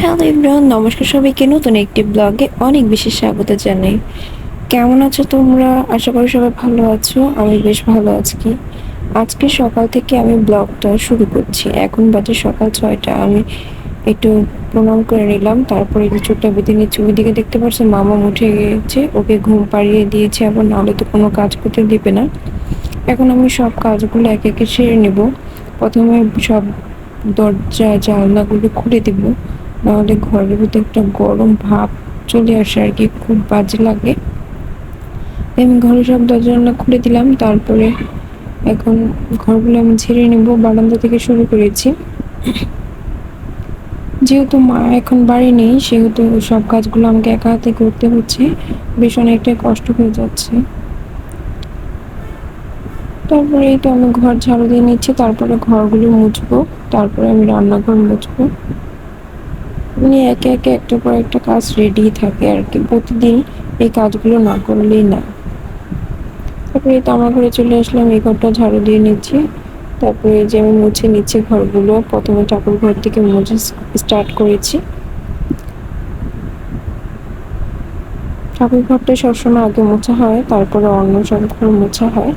Hello everyone, নমস্কার সবাইকে নতুন একটি ব্লগে অনেক বেশি স্বাগত জানাই। কেমন আছো তোমরা? আশা করি সবাই ভালো আছো। আমি বেশ ভালো আছি। আজকে সকাল থেকে আমি ব্লগটা শুরু করছি। এখন বাজে সকাল 6টা। আমি একটু প্রণাম করে নিলাম, তারপরে একটু চোখটা বেঁধে নিচ্ছি। ওইদিকে দেখতে পাচ্ছি মামা উঠে গিয়েছে, ওকে ঘুম পাড়িয়ে দিয়েছে, আবার নাহলে তো কোনো কাজ করতে দিবে না। এখন আমি সব কাজগুলো একে একে সেরে নেব। প্রথমে সব দরজা জানলাগুলো খুলে দিব, নাহলে ঘরের ভিতরে একটা গরম ভাব চলে আসে আর কি, খুব বাজে লাগে। আমি ঘরে সব দরজা জানলা খুলে দিলাম, তারপরে এখন ঘরগুলো আমি ঝেড়ে নেব। বারান্দা থেকে শুরু করেছি। যেহেতু মা এখন বাড়ি নেই, সেহেতু সব কাজগুলো আমাকে একা হাতে করতে হচ্ছে, বেশ অনেকটাই কষ্ট হয়ে যাচ্ছে। তারপরে এই তো আমি ঘর ঝাড়ু দিয়ে নিচ্ছি, তারপরে ঘরগুলো মুছবো, তারপরে আমি রান্নাঘর মুছবো। মানে একে একে একটা পর একটা কাজ রেডি থাকে আর কি, প্রতিদিন এই কাজগুলো না করলেই না। তারপরে এই তো আমার ঘরে চলে আসলাম, এই ঘরটা ঝাড়ু দিয়ে নিচ্ছি। তারপরে এই যে আমি মুছে নিচ্ছি ঘরগুলো। প্রথমে ঠাকুর ঘর থেকে মুছে স্টার্ট করেছি। ঠাকুর ঘরটা সবসময় আগে মোছা হয়, তারপরে অন্য সব ঘর মোছা হয়।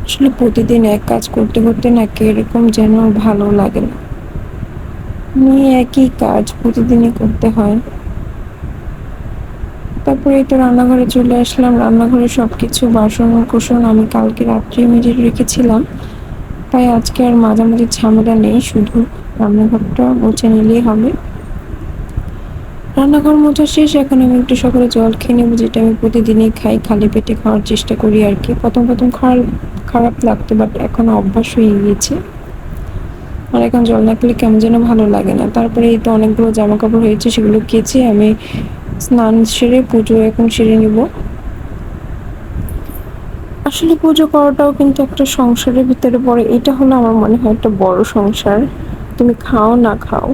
আসলে প্রতিদিন এক কাজ করতে করতে না কিরকম যেন ভালো লাগে না। একই কাজ প্রতিদিনই করতে হয়। তারপরে এই তো রান্নাঘরে চলে আসলাম। রান্নাঘরে সবকিছু বাসন কোসন আমি কালকে রাত্রে মেজে রেখেছিলাম, তাই আজকে আর মাঝামাঝি ঝামেলা নেই, শুধু রান্নাঘরটা মুছে নিলেই হবে। রান্নাঘর মোছা শেষ। এখন আমি একটু সকালে জল খেয়ে নেবো, যেটা আমি প্রতিদিনই খাই, খালি পেটে খাওয়ার চেষ্টা করি আর কি। প্রথম প্রথম খারাপ লাগতো, বাট এখন অভ্যাস হয়ে গিয়েছে। আর এখন জল না খেলে কেমন যেন ভালো লাগে না। তারপরে এই তো অনেকগুলো জামা কাপড় হয়েছে, সেগুলো কেচে আমি স্নান সেরে পুজো এখন সেরে নিব। আসলে পুজো করাটাও কিন্তু একটা সংসারের ভিতরে পড়ে। এটা হলো আমার মনে হয় একটা বড় সংসার। তুমি খাও না খাও,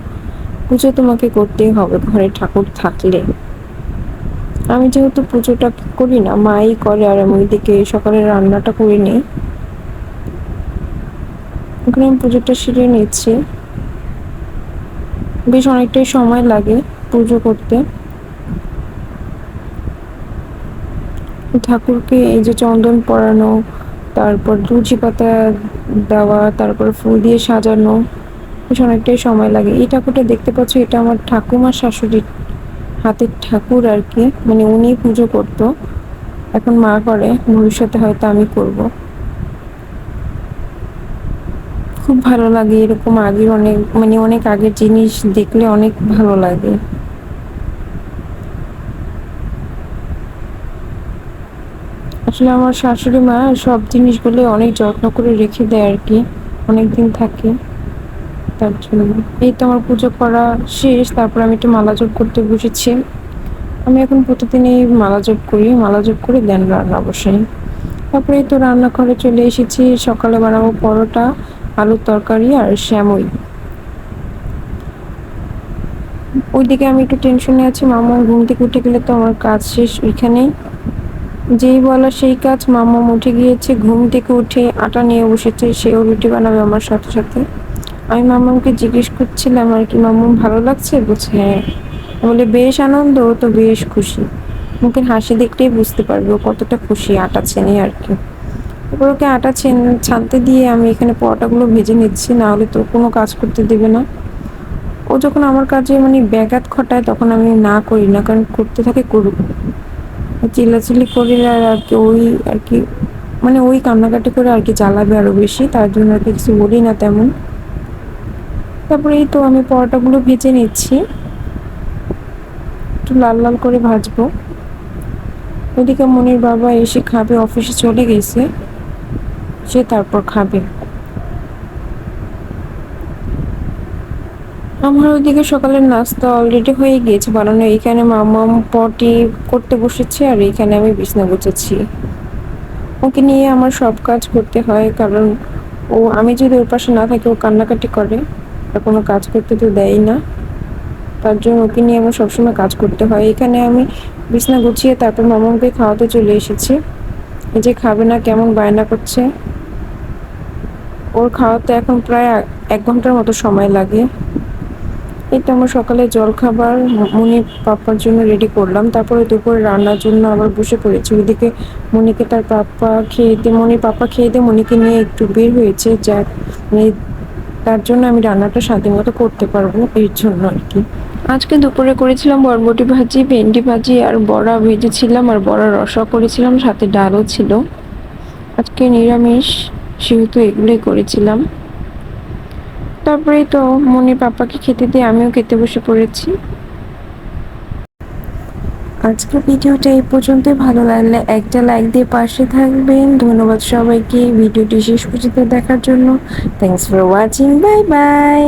পুজো তোমাকে করতেই হবে ঘরে ঠাকুর থাকলে। আমি যেহেতু পুজোটা করি না, মাই করে, আর আমি ওইদিকে সকালে রান্নাটা করে নিই। এখন আমি পুজোটা সেরে নিচ্ছি। বেশ অনেকটাই সময় লাগে পুজো করতে। ঠাকুরকে এই যে চন্দন পরানো, তারপর তুলসী পাতা দেওয়া, তারপর ফুল দিয়ে সাজানো, বেশ অনেকটাই সময় লাগে। এই ঠাকুরটা দেখতে পাচ্ছ, এটা আমার ঠাকুমার শাশুড়ির হাতের ঠাকুর আর কি, মানে উনি পুজো করতো, এখন মা করে, ভবিষ্যতে হয়তো আমি করব। খুব ভালো লাগে এরকম আগের অনেক আগের জিনিস দেখলে অনেক ভালো লাগে। আসলে আমার শাশুড়ি মা সব জিনিসগুলো অনেক যত্ন করে রেখে দেয় আর কি, অনেকদিন থাকে, তার জন্য। এই তো আমার পুজো করা শেষ, তারপর আমি একটু মালা জপ করতে বসেছি। আমি এখন প্রতিদিনই মালা জপ করি, মালা জপ করে দেন রান্না বসাই। তারপরে এই তো রান্নাঘরে চলে এসেছি। সকালে বানাবো পরোটা, আলুর তরকারি আর শ্যামই। ওইদিকে আমি একটু টেনশনে আছি, মামা ঘুম থেকে উঠে গেলে তো আমার কাজ শেষ ওইখানেই। যেই বলা সেই কাজ, মামা উঠে গিয়েছে, ঘুম থেকে উঠে আটা নিয়ে বসেছে, সেও রুটি বানাবে আমার সাথে সাথে। আমি মামাকে জিজ্ঞেস করছিলাম আর কি, মামু ভালো লাগছে? বলছে হ্যাঁ। বলে বেশ আনন্দ, ও তো বেশ খুশি। মুখের হাসি দেখলেই বুঝতে পারবে ও কতটা খুশি আটা ছেনে আর কি। এবার ওকে আটা ছানতে দিয়ে আমি এখানে পরোটাগুলো ভেজে নিচ্ছি, না হলে তো কোনো কাজ করতে দেবে না। ও যখন আমার কাজে মানে ব্যাঘাত ঘটায়, তখন আমি না করি না, কারণ করতে থাকে করুক। চিল্লাচিল্লি করে আর কি, ওই আর কি, মানে ওই কান্নাকাটি করে আর কি জ্বালাবে আরো বেশি, তার জন্য আর কি কিছু বলি না তেমন। তারপরে এই তো আমি পরোটাগুলো ভেজে নিচ্ছি, একটু লাল লাল করে ভাজবো। ওইদিকে মনির বাবা এসে খাবে, অফিসে চলে গেছে, সে তারপর খাবে। আমার ওইদিকে সকালের নাস্তা অলরেডি হয়ে গিয়েছে বানানো। এইখানে মামা পটি করতে বসেছে, আর এইখানে আমি বিছনা গুছাচ্ছি। ওকে নিয়ে আমার সব কাজ করতে হয়, কারণ আমি যদি ওর পাশে না থাকি ও কান্নাকাটি করে, আর কোনো কাজ করতে তো দেয় না। তার জন্য ওকে নিয়ে আমার সবসময় কাজ করতে হয়। এখানে আমি বিছনা গুছিয়ে তারপর মামাকে খাওয়াতে চলে এসেছি। এই যে খাবে না, কেমন বায়না করছে। ওর খাওয়াতে এখন প্রায় 1 ঘন্টার মতো সময় লাগে। এই তো আমার সকালে জলখাবার মনি পাপার জন্য রেডি করলাম, তারপরে দুপুরে রান্নার জন্য আবার বসে পড়েছি। ওইদিকে মনিকে তার পাপা খেয়ে দিয়ে মনির পাপা খেয়ে দিয়ে মনিকে নিয়ে একটু বের হয়েছে, যা মানে তার জন্য আমি রান্নাটা স্বাধীন মতো করতে পারবো, এর জন্য আর কি। আজকে দুপুরে করেছিলাম বরবটি ভাজি, ভেন্ডি ভাজি আর বড়া ভেজেছিলাম, আর বড়া রসা করেছিলাম, সাথে ডালও ছিল। আজকে নিরামিষ, সেহেতু এগুলোই করেছিলাম। তারপরেই তো মনির পাপাকে খেতে দিয়ে আমিও খেতে বসে পড়েছি। আজকের ভিডিওটা এই পর্যন্তই। ভালো লাগলে একটা লাইক দিয়ে পাশে থাকবেন। ধন্যবাদ সবাইকে ভিডিওটি শেষ পর্যন্ত দেখার জন্য। Thanks for watching, bye bye.